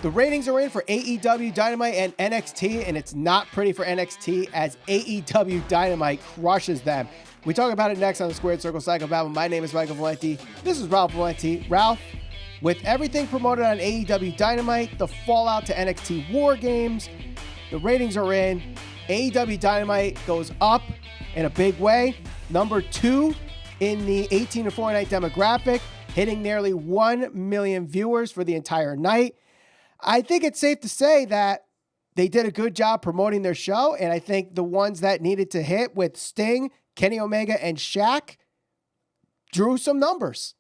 The ratings are in for AEW Dynamite and NXT, and it's not pretty for NXT as AEW Dynamite crushes them. We talk about it next on the Squared Circle Cycle Battle. My name is Michael Valenti. This is Ralph Valenti. Ralph, with everything promoted on AEW Dynamite, the fallout to NXT War Games, the ratings are in. AEW Dynamite goes up in a big way. Number 2 in the 18 to 49 demographic, hitting nearly 1 million viewers for the entire night. I think it's safe to say that they did a good job promoting their show, and I think the ones that needed to hit with Sting, Kenny Omega, and Shaq drew some numbers.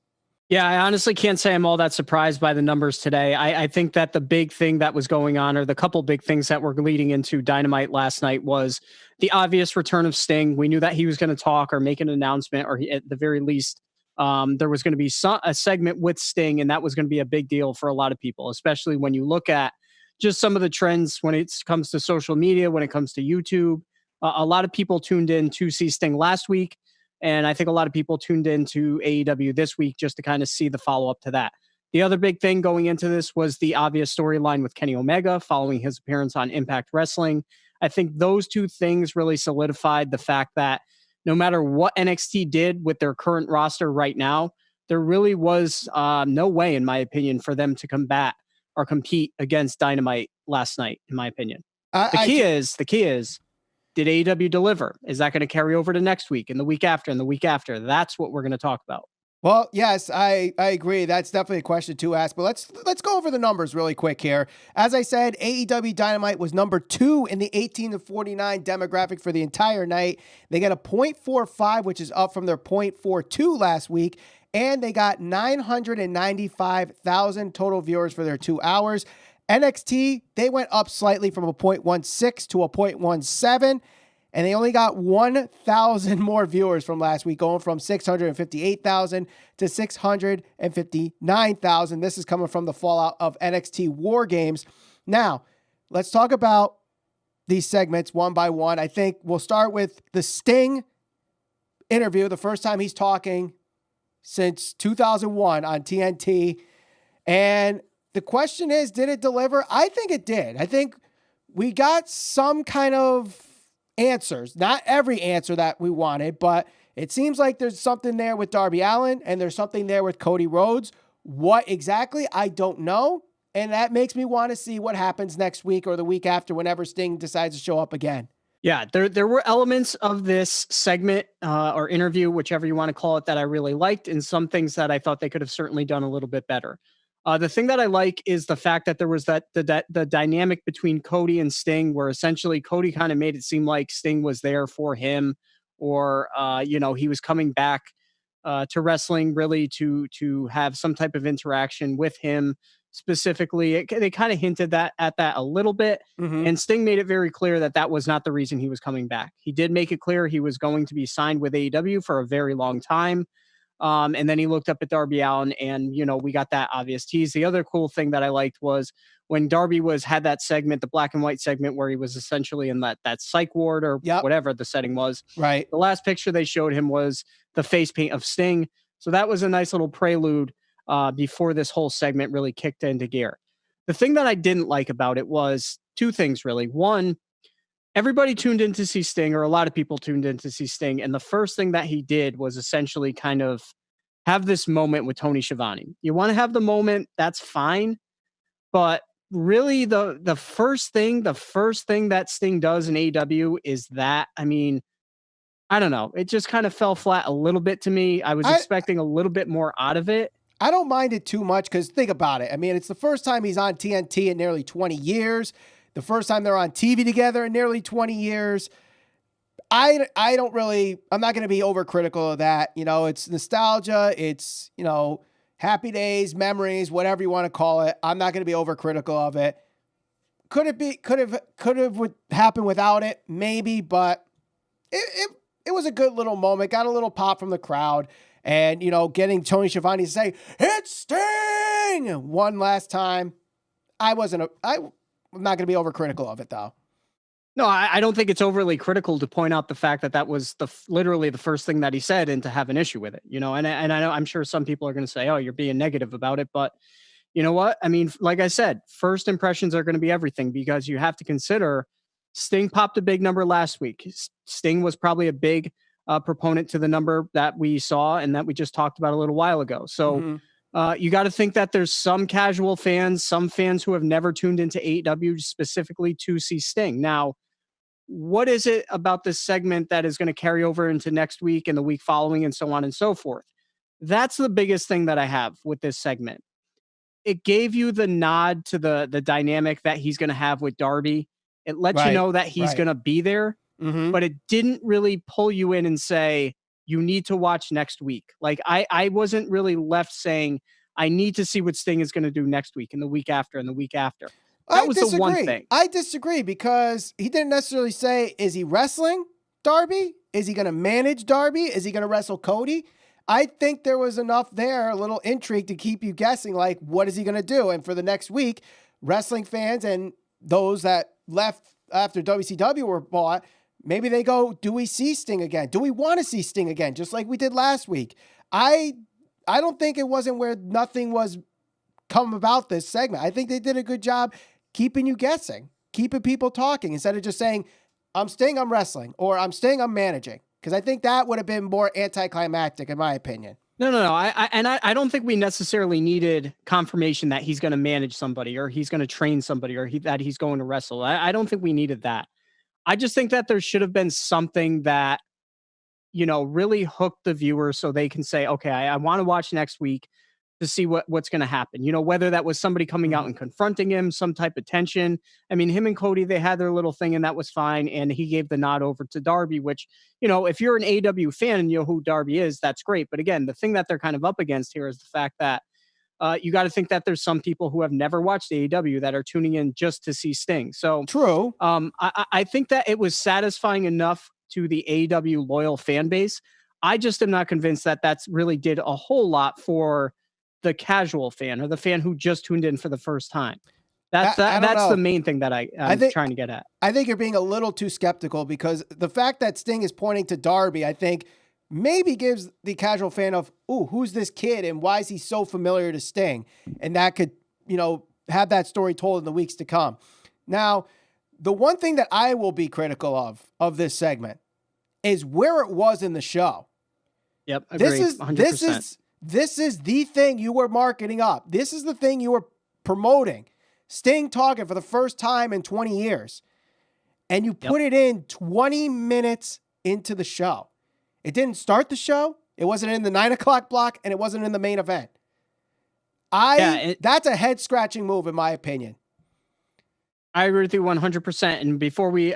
Yeah, I honestly can't say I'm all that surprised by the numbers today. I think that the big thing that was going on, or the couple big things that were leading into Dynamite last night, was the obvious return of Sting. We knew that he was going to talk or make an announcement, or at the very least, there was going to be a segment with Sting, and that was going to be a big deal for a lot of people, especially when you look at just some of the trends when it comes to social media, when it comes to YouTube. A lot of people tuned in to see Sting last week, and I think a lot of people tuned in to AEW this week just to kind of see the follow-up to that. The other big thing going into this was the obvious storyline with Kenny Omega following his appearance on Impact Wrestling. I think those two things really solidified the fact that no matter what NXT did with their current roster right now, there really was no way, in my opinion, for them to combat or compete against Dynamite last night, in my opinion. The key is, did AEW deliver? Is that going to carry over to next week and the week after and the week after? That's what we're going to talk about. Well, yes, I agree. That's definitely a question to ask, but let's go over the numbers really quick here. As I said, AEW Dynamite was number 2 in the 18 to 49 demographic for the entire night. They got a 0.45, which is up from their 0.42 last week, and they got 995,000 total viewers for their 2 hours. NXT, they went up slightly from a 0.16 to a 0.17. And they only got 1,000 more viewers from last week, going from 658,000 to 659,000. This is coming from the fallout of NXT War Games. Now, let's talk about these segments one by one. I think we'll start with the Sting interview, the first time he's talking since 2001 on TNT. And the question is, did it deliver? I think it did. I think we got some kind of answers, not every answer that we wanted, but it seems like there's something there with Darby Allin and there's something there with Cody Rhodes. What exactly, I don't know. And that makes me want to see what happens next week or the week after, whenever Sting decides to show up again. Yeah, there were elements of this segment or interview, whichever you want to call it, that I really liked, and some things that I thought they could have certainly done a little bit better. The thing that I like is the fact that there was the dynamic between Cody and Sting, where essentially Cody kind of made it seem like Sting was there for him, or he was coming back to wrestling really to have some type of interaction with him specifically. They kind of hinted at that a little bit, and Sting made it very clear that that was not the reason he was coming back. He did make it clear he was going to be signed with AEW for a very long time. And then he looked up at Darby Allin, and, we got that obvious tease. The other cool thing that I liked was when Darby had that segment, the black and white segment, where he was essentially in that psych ward or whatever the setting was. Right. The last picture they showed him was the face paint of Sting. So that was a nice little prelude before this whole segment really kicked into gear. The thing that I didn't like about it was two things, really. One, everybody tuned in to see Sting, or a lot of people tuned in to see Sting. And the first thing that he did was essentially kind of have this moment with Tony Schiavone. You want to have the moment, that's fine. But really the first thing that Sting does in AEW is that, I don't know. It just kind of fell flat a little bit to me. I was expecting a little bit more out of it. I don't mind it too much, because think about it. It's the first time he's on TNT in nearly 20 years. The first time they're on TV together in nearly 20 years. I'm not going to be overcritical of that. It's nostalgia. It's, happy days, memories, whatever you want to call it. I'm not going to be overcritical of it. Could have happened without it? Maybe, but it was a good little moment. Got a little pop from the crowd, and, getting Tony Schiavone to say, "It's Sting," one last time. I'm not going to be overcritical of it, though. No, I don't think it's overly critical to point out the fact that was literally the first thing that he said, and to have an issue with it, and I know, I'm sure some people are going to say, "Oh, you're being negative about it," but you know what? I mean, like I said, first impressions are going to be everything, because you have to consider Sting popped a big number last week. Sting was probably a big proponent to the number that we saw and that we just talked about a little while ago. So you got to think that there's some casual fans, some fans who have never tuned into AEW specifically to see Sting. Now, what is it about this segment that is going to carry over into next week and the week following and so on and so forth? That's the biggest thing that I have with this segment. It gave you the nod to the dynamic that he's going to have with Darby. It lets you know that he's going to be there, but it didn't really pull you in and say, you need to watch next week. Like I wasn't really left saying, I need to see what Sting is going to do next week and the week after and the week after. That was the one thing. I disagree, because he didn't necessarily say, is he wrestling Darby? Is he going to manage Darby? Is he going to wrestle Cody? I think there was enough there, a little intrigue to keep you guessing, like, what is he going to do? And for the next week, wrestling fans and those that left after WCW were bought, maybe they go, do we see Sting again? Do we want to see Sting again? Just like we did last week. I don't think it wasn't where nothing was come about this segment. I think they did a good job keeping you guessing, keeping people talking, instead of just saying, I'm Sting, I'm wrestling, or I'm Sting, I'm managing. Because I think that would have been more anticlimactic, in my opinion. No. I don't think we necessarily needed confirmation that he's going to manage somebody or he's going to train somebody or that he's going to wrestle. I don't think we needed that. I just think that there should have been something that, really hooked the viewer so they can say, okay, I want to watch next week to see what's going to happen. Whether that was somebody coming out and confronting him, some type of tension. I mean, him and Cody, they had their little thing and that was fine. And he gave the nod over to Darby, which, if you're an AEW fan and you know who Darby is, that's great. But again, the thing that they're kind of up against here is the fact that you got to think that there's some people who have never watched AEW that are tuning in just to see Sting. So true. I think that it was satisfying enough to the AEW loyal fan base. I just am not convinced that that's really did a whole lot for the casual fan or the fan who just tuned in for the first time. That's the main thing that I'm trying to get at. I think you're being a little too skeptical, because the fact that Sting is pointing to Darby, I think maybe gives the casual fan of, ooh, who's this kid and why is he so familiar to Sting? And that could, have that story told in the weeks to come. Now, the one thing that I will be critical of this segment is where it was in the show. Yep. Agree, 100%. This is the thing you were marketing up. This is the thing you were promoting. Sting talking for the first time in 20 years. And you put it in 20 minutes into the show. It didn't start the show. It wasn't in the 9:00 block, and it wasn't in the main event. That's a head-scratching move, in my opinion. I agree with you 100%. And before we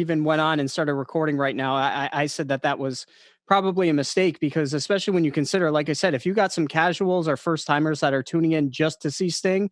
even went on and started recording right now, I said that was probably a mistake, because especially when you consider, like I said, if you got some casuals or first timers that are tuning in just to see Sting,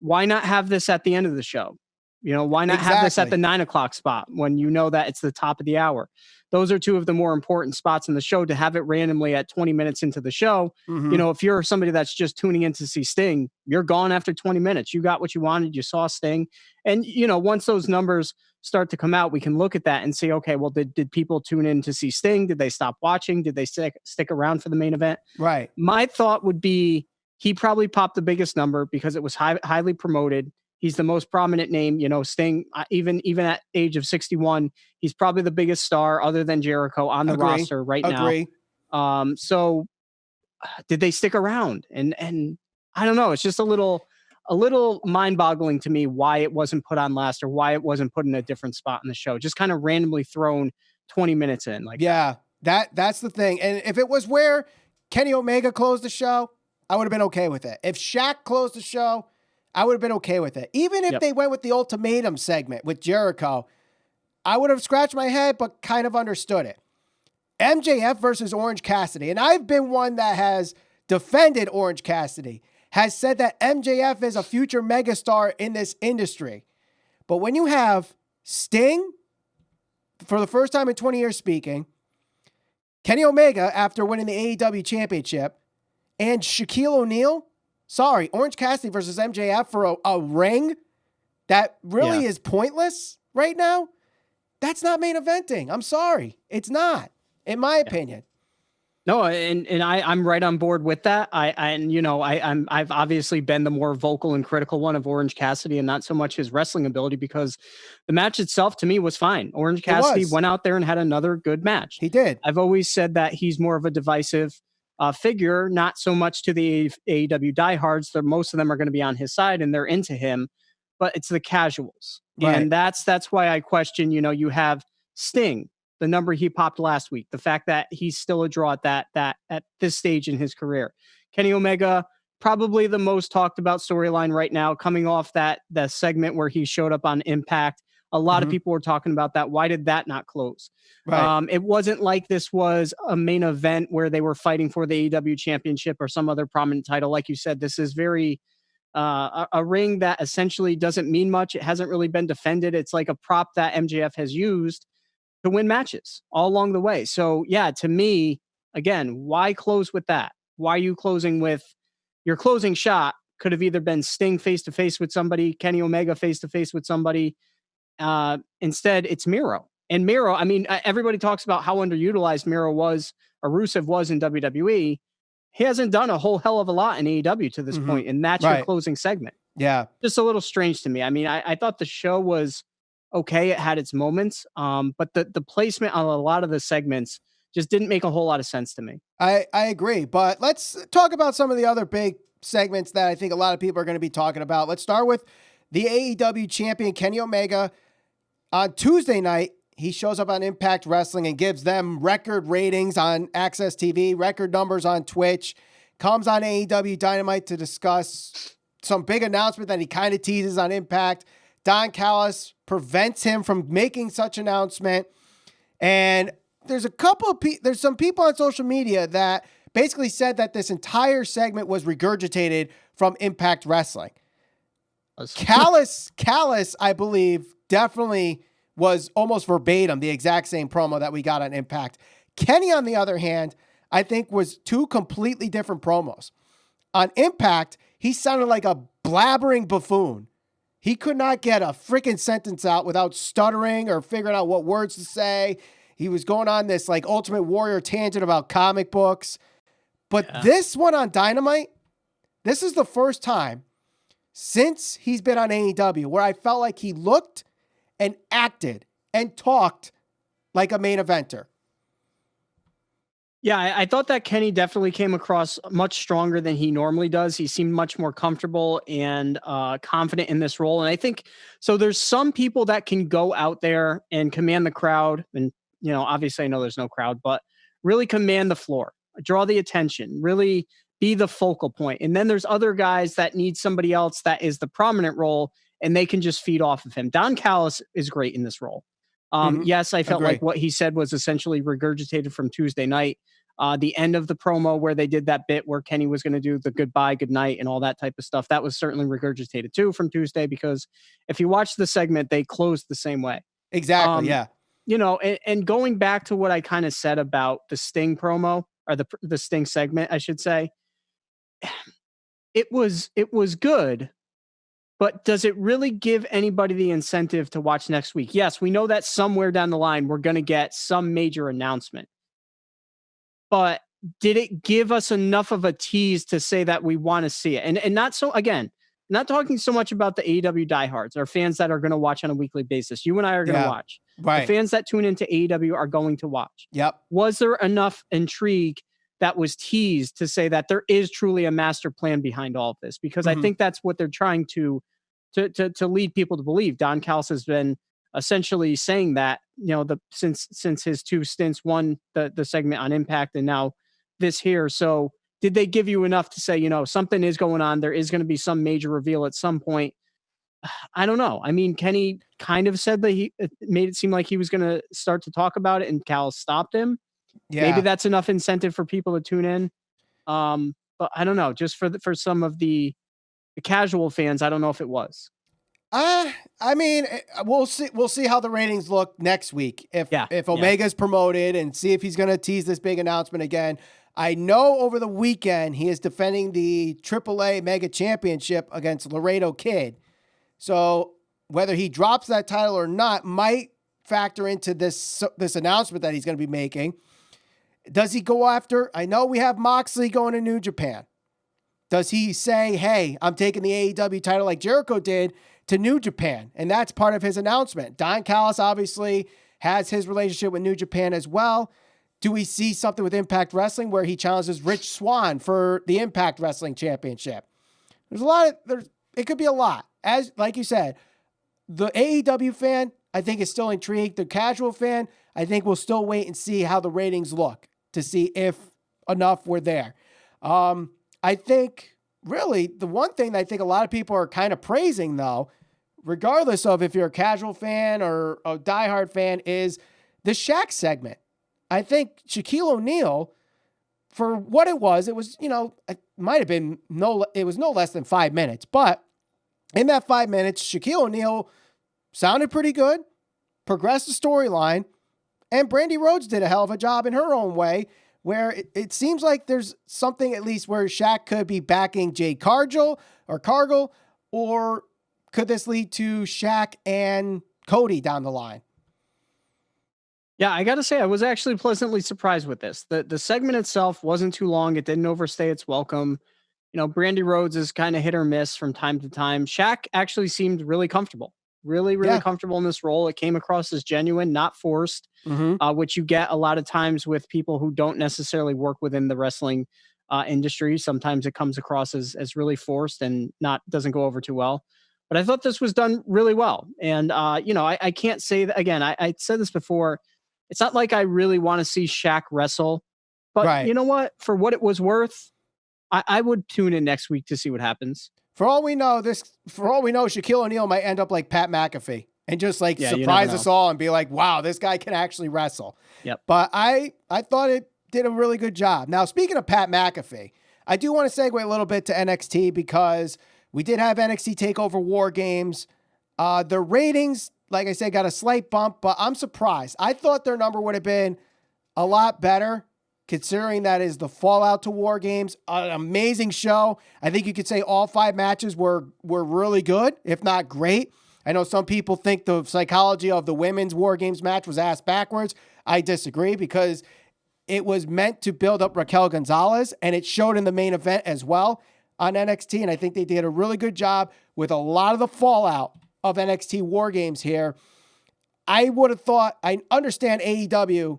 why not have this at the end of the show? Why not have this at the 9:00 spot when you know that it's the top of the hour? Those are two of the more important spots in the show. To have it randomly at 20 minutes into the show, if you're somebody that's just tuning in to see Sting, you're gone after 20 minutes. You got what you wanted. You saw Sting. And, once those numbers start to come out, we can look at that and say, okay, well, did people tune in to see Sting? Did they stop watching? Did they stick around for the main event? Right. My thought would be he probably popped the biggest number because it was highly promoted. He's the most prominent name, Sting, even at age of 61, he's probably the biggest star other than Jericho on the roster right now. So did they stick around? And I don't know. It's just a little mind boggling to me why it wasn't put on last or why it wasn't put in a different spot in the show. Just kind of randomly thrown 20 minutes in. That's the thing. And if it was where Kenny Omega closed the show, I would have been okay with it. If Shaq closed the show, I would have been okay with it. Even if they went with the ultimatum segment with Jericho, I would have scratched my head, but kind of understood it. MJF versus Orange Cassidy. And I've been one that has defended Orange Cassidy, has said that MJF is a future megastar in this industry. But when you have Sting, for the first time in 20 years speaking, Kenny Omega after winning the AEW Championship, and Shaquille O'Neal, Orange Cassidy versus MJF for a ring that really is pointless right now. That's not main eventing. I'm sorry. It's not, in my opinion. No, and I'm right on board with that. I've obviously been the more vocal and critical one of Orange Cassidy and not so much his wrestling ability, because the match itself to me was fine. Orange It Cassidy was. went out there and had another good match. He did. I've always said that he's more of a divisive figure, not so much to the AEW diehards. Most of them are going to be on his side and they're into him, but it's the casuals. Right. And that's why I question, you have Sting, the number he popped last week, the fact that he's still a draw at at this stage in his career. Kenny Omega, probably the most talked about storyline right now, coming off that segment where he showed up on Impact. A lot of people were talking about that. Why did that not close? Right. It wasn't like this was a main event where they were fighting for the AEW championship or some other prominent title. Like you said, this is very a ring that essentially doesn't mean much. It hasn't really been defended. It's like a prop that MJF has used to win matches all along the way. So yeah, to me, again, why close with that? Why are you closing with your closing shot? Could have either been Sting face to face with somebody, Kenny Omega face to face with somebody. Instead, it's Miro. And Miro, I mean, everybody talks about how underutilized Miro was, or Rusev was in WWE. He hasn't done a whole hell of a lot in AEW to this point, and that's your closing segment. Yeah. Just a little strange to me. I mean, I thought the show was okay. It had its moments, but the placement on a lot of the segments just didn't make a whole lot of sense to me. I agree, but let's talk about some of the other big segments that I think a lot of people are going to be talking about. Let's start with the AEW champion Kenny Omega. On Tuesday night, he shows up on Impact Wrestling and gives them record ratings on Access TV, record numbers on Twitch, comes on AEW Dynamite to discuss some big announcement that he kind of teases on Impact. Don Callis prevents him from making such announcement. And there's there's some people on social media that basically said that this entire segment was regurgitated from Impact Wrestling. Callis, I believe, definitely was almost verbatim the exact same promo that we got on Impact. Kenny, on the other hand, I think was two completely different promos. On Impact, he sounded like a blabbering buffoon. He could not get a freaking sentence out without stuttering or figuring out what words to say. He was going on this like Ultimate Warrior tangent about comic books. But this one on Dynamite, this is the first time since he's been on AEW where I felt like he looked and acted and talked like a main eventer. Yeah, I thought that Kenny definitely came across much stronger than he normally does. He seemed much more comfortable and confident in this role. And I think, so there's some people that can go out there and command the crowd. And, obviously I know there's no crowd, but really command the floor, draw the attention, really be the focal point. And then there's other guys that need somebody else that is the prominent role, and they can just feed off of him. Don Callis is great in this role. Yes, I felt like what he said was essentially regurgitated from Tuesday night. The end of the promo where they did that bit where Kenny was going to do the goodbye, good night, and all that type of stuff. That was certainly regurgitated too from Tuesday, because if you watch the segment, they closed the same way. Exactly. Yeah. And going back to what I kind of said about the Sting promo, or the Sting segment, I should say, it was good. But does it really give anybody the incentive to watch next week? Yes, we know that somewhere down the line, we're going to get some major announcement. But did it give us enough of a tease to say that we want to see it? And not so, again, not talking so much about the AEW diehards or fans that are going to watch on a weekly basis. You and I are going to watch. Right. The fans that tune into AEW are going to watch. Yep. Was there enough intrigue that was teased to say that there is truly a master plan behind all of this? Because I think that's what they're trying to lead people to believe. Don Callis has been essentially saying that, since his two stints, one, the segment on Impact, and now this here. So did they give you enough to say, something is going on? There is going to be some major reveal at some point. I don't know. I mean, Kenny kind of said that he made it seem like he was going to start to talk about it, and Callis stopped him. Yeah. Maybe that's enough incentive for people to tune in. But I don't know, just for some of the casual fans, I don't know if it was. I mean, we'll see. We'll see how the ratings look next week. If Omega's promoted, and see if he's going to tease this big announcement again. I know over the weekend he is defending the AAA Mega Championship against Laredo Kid. So whether he drops that title or not might factor into this announcement that he's going to be making. Does he go after? I know we have Moxley going to New Japan. Does he say, hey, I'm taking the AEW title like Jericho did to New Japan? And that's part of his announcement. Don Callis obviously has his relationship with New Japan as well. Do we see something with Impact Wrestling where he challenges Rich Swann for the Impact Wrestling Championship? It could be a lot. As like you said, the AEW fan, I think, is still intrigued. The casual fan, I think, will still wait and see how the ratings look to see if enough were there. I think really the one thing that I think a lot of people are kind of praising, though, regardless of if you're a casual fan or a diehard fan, is the Shaq segment. I think Shaquille O'Neal, for what it was, it might have been it was no less than 5 minutes, but in that 5 minutes, Shaquille O'Neal sounded pretty good, progressed the storyline, and Brandy Rhodes did a hell of a job in her own way, where it seems like there's something at least where Shaq could be backing Jade Cargill, or could this lead to Shaq and Cody down the line? Yeah, I got to say, I was actually pleasantly surprised with this. The segment itself wasn't too long. It didn't overstay its welcome. Brandy Rhodes is kind of hit or miss from time to time. Shaq actually seemed really comfortable, really comfortable in this role. It came across as genuine, not forced, which you get a lot of times with people who don't necessarily work within the wrestling industry. Sometimes it comes across as really forced and doesn't go over too well. But I thought this was done really well. And, I can't say that again. I said this before. It's not like I really want to see Shaq wrestle, but You know what? For what it was worth, I would tune in next week to see what happens. For all we know, Shaquille O'Neal might end up like Pat McAfee and just surprise us all and be like, wow, this guy can actually wrestle. Yep. But I thought it did a really good job. Now, speaking of Pat McAfee, I do want to segue a little bit to NXT because we did have NXT Takeover War Games. The ratings, like I said, got a slight bump, but I'm surprised. I thought their number would have been a lot better, considering that is the fallout to War Games. An amazing show. I think you could say all 5 matches were really good, if not great. I know some people think the psychology of the women's War Games match was ass backwards. I disagree because it was meant to build up Raquel Gonzalez, and it showed in the main event as well on NXT, and I think they did a really good job with a lot of the fallout of NXT War Games here. I would have thought, I understand AEW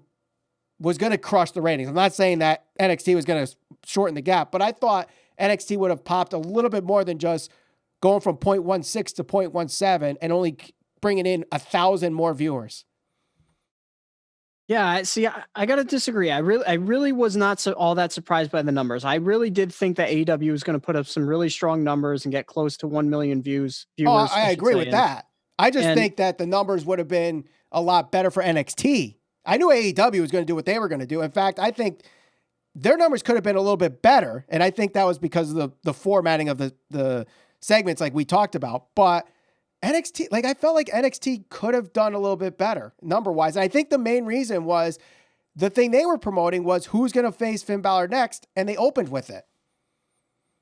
was going to crush the ratings. I'm not saying that NXT was going to shorten the gap, but I thought NXT would have popped a little bit more than just going from 0.16 to 0.17 and only bringing in 1,000 more viewers. Yeah, see, I got to disagree. I really was not all that surprised by the numbers. I really did think that AEW was going to put up some really strong numbers and get close to 1 million viewers. Oh, I agree with that. I just think that the numbers would have been a lot better for NXT. I knew AEW was going to do what they were going to do. In fact, I think their numbers could have been a little bit better, and I think that was because of the formatting of the segments like we talked about. But NXT, I felt like NXT could have done a little bit better number-wise. And I think the main reason was the thing they were promoting was who's going to face Finn Balor next, and they opened with it.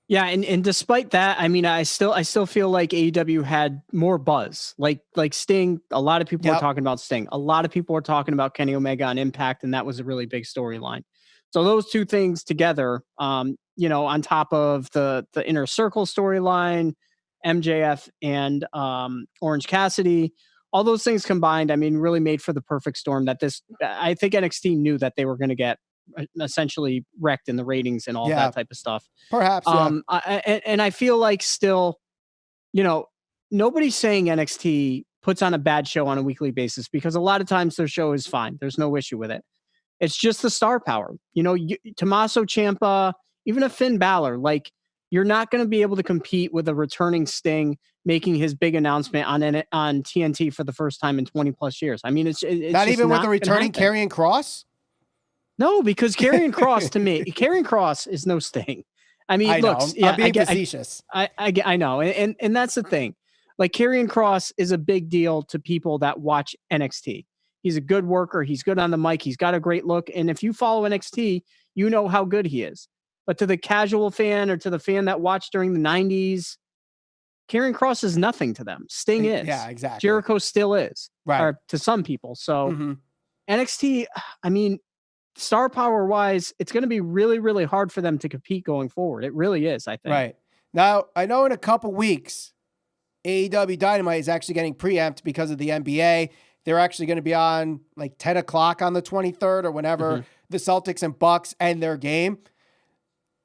Yeah, and despite that, I mean, I still feel like AEW had more buzz. Like Sting, a lot of people were talking about Sting. A lot of people were talking about Kenny Omega on Impact, and that was a really big storyline. So those two things together, on top of the Inner Circle storyline, MJF and Orange Cassidy, all those things combined, I mean, really made for the perfect storm I think NXT knew that they were going to get essentially wrecked in the ratings and all that type of stuff. Perhaps. And I feel like still, nobody's saying NXT puts on a bad show on a weekly basis because a lot of times their show is fine. There's no issue with it. It's just the star power. Tommaso Ciampa, even a Finn Balor, you're not going to be able to compete with a returning Sting making his big announcement on TNT for the first time in 20 plus years. I mean, it's not even with the returning Karrion Kross. No, because Karrion Kross to me, Karrion Kross is no Sting. I mean, I'm being facetious. I know. And that's the thing. Karrion Kross is a big deal to people that watch NXT. He's a good worker. He's good on the mic. He's got a great look. And if you follow NXT, you know how good he is. But to the casual fan or to the fan that watched during the 90s, Karrion Kross is nothing to them. Sting is. Yeah, exactly. Jericho still is. Right. Or to some people. So NXT, I mean, star power wise, it's going to be really, really hard for them to compete going forward. It really is, I think. Right. Now, I know in a couple weeks, AEW Dynamite is actually getting preempted because of the NBA. They're actually going to be on like 10 o'clock on the 23rd or whenever the Celtics and Bucks end their game.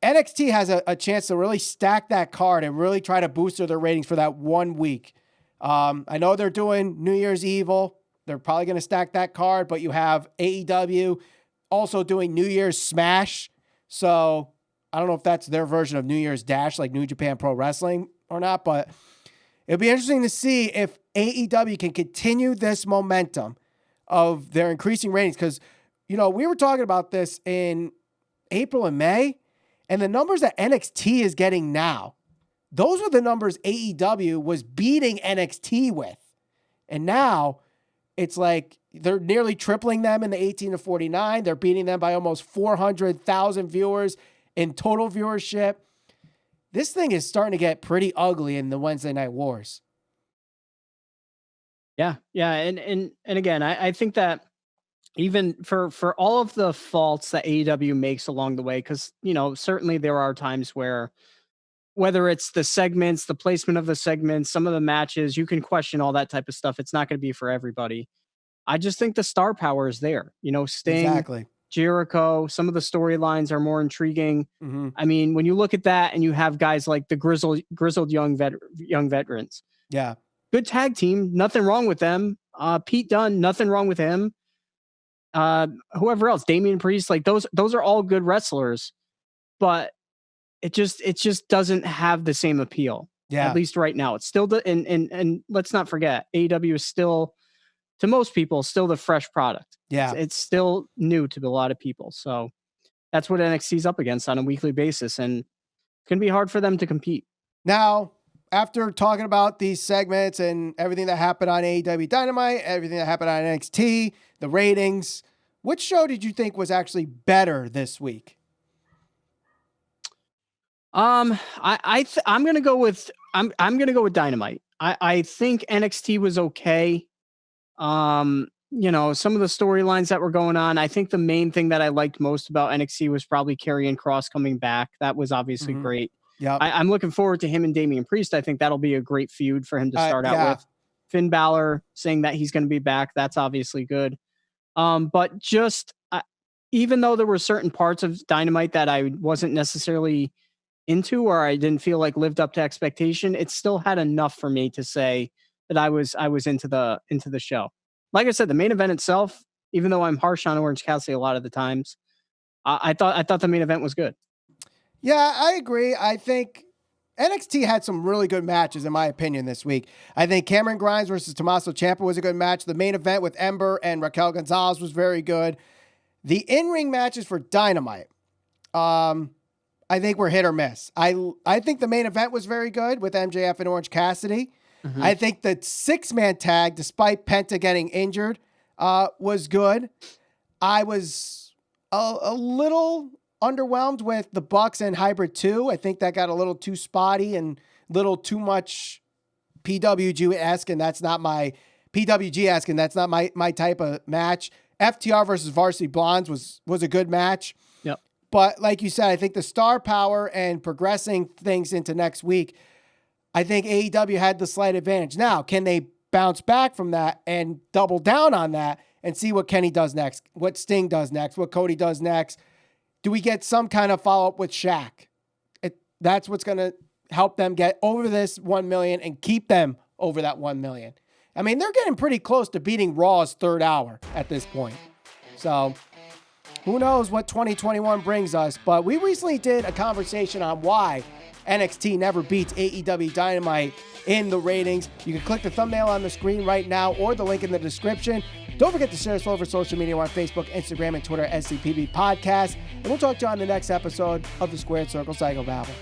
NXT has a chance to really stack that card and really try to boost their ratings for that 1 week. I know they're doing New Year's Evil. They're probably going to stack that card, but you have AEW also doing New Year's Smash. So I don't know if that's their version of New Year's Dash, like New Japan Pro Wrestling or not, but it'll be interesting to see if AEW can continue this momentum of their increasing ratings. Because, we were talking about this in April and May, and the numbers that NXT is getting now, those were the numbers AEW was beating NXT with. And now it's like they're nearly tripling them in the 18 to 49. They're beating them by almost 400,000 viewers in total viewership. This thing is starting to get pretty ugly in the Wednesday Night Wars. Yeah. And again, I think that even for all of the faults that AEW makes along the way, because, certainly there are times where, whether it's the segments, the placement of the segments, some of the matches, you can question all that type of stuff. It's not going to be for everybody. I just think the star power is there. Sting, exactly. Jericho, some of the storylines are more intriguing. I mean, when you look at that and you have guys like the grizzled young veterans. Yeah. Good tag team. Nothing wrong with them. Pete Dunne, nothing wrong with him. Whoever else, Damian Priest, like those are all good wrestlers, but it just doesn't have the same appeal. Yeah. At least right now. It's still and let's not forget, AEW is still, to most people, still the fresh product. Yeah. It's still new to a lot of people. So that's what NXT's up against on a weekly basis, and it's going to be hard for them to compete. Now, after talking about these segments and everything that happened on AEW Dynamite, everything that happened on NXT, the ratings, which show did you think was actually better this week? I'm gonna go with Dynamite. I think NXT was okay. Some of the storylines that were going on. I think the main thing that I liked most about NXT was probably Karrion Kross coming back. That was obviously great. Yeah, I'm looking forward to him and Damian Priest. I think that'll be a great feud for him to start out with. Finn Balor saying that he's going to be back. That's obviously good. But just even though there were certain parts of Dynamite that I wasn't necessarily into, or I didn't feel like lived up to expectation, it still had enough for me to say that I was into the show. Like I said, the main event itself, even though I'm harsh on Orange Cassidy a lot of the times, I thought the main event was good. Yeah, I agree. I think NXT had some really good matches, in my opinion, this week. I think Cameron Grimes versus Tommaso Ciampa was a good match. The main event with Ember and Raquel Gonzalez was very good. The in-ring matches for Dynamite, I think were hit or miss. I think the main event was very good with MJF and Orange Cassidy. I think the 6-man tag, despite Penta getting injured, was good. I was a little underwhelmed with the Bucks and Hybrid 2. I think that got a little too spotty and little too much PWG-esque, and that's not my PWG-esque, and that's not my type of match. FTR versus Varsity Blondes was a good match. Yep. But like you said, I think the star power and progressing things into next week, I think AEW had the slight advantage. Now, can they bounce back from that and double down on that and see what Kenny does next, what Sting does next, what Cody does next? Do we get some kind of follow-up with Shaq? That's what's going to help them get over this 1 million and keep them over that 1 million. I mean, they're getting pretty close to beating Raw's third hour at this point. So who knows what 2021 brings us, but we recently did a conversation on why NXT never beats AEW Dynamite in the ratings. You can click the thumbnail on the screen right now or the link in the description. Don't forget to share us all over social media. We're on Facebook, Instagram, and Twitter, SCPB Podcast. And we'll talk to you on the next episode of the Squared Circle Psycho Babble.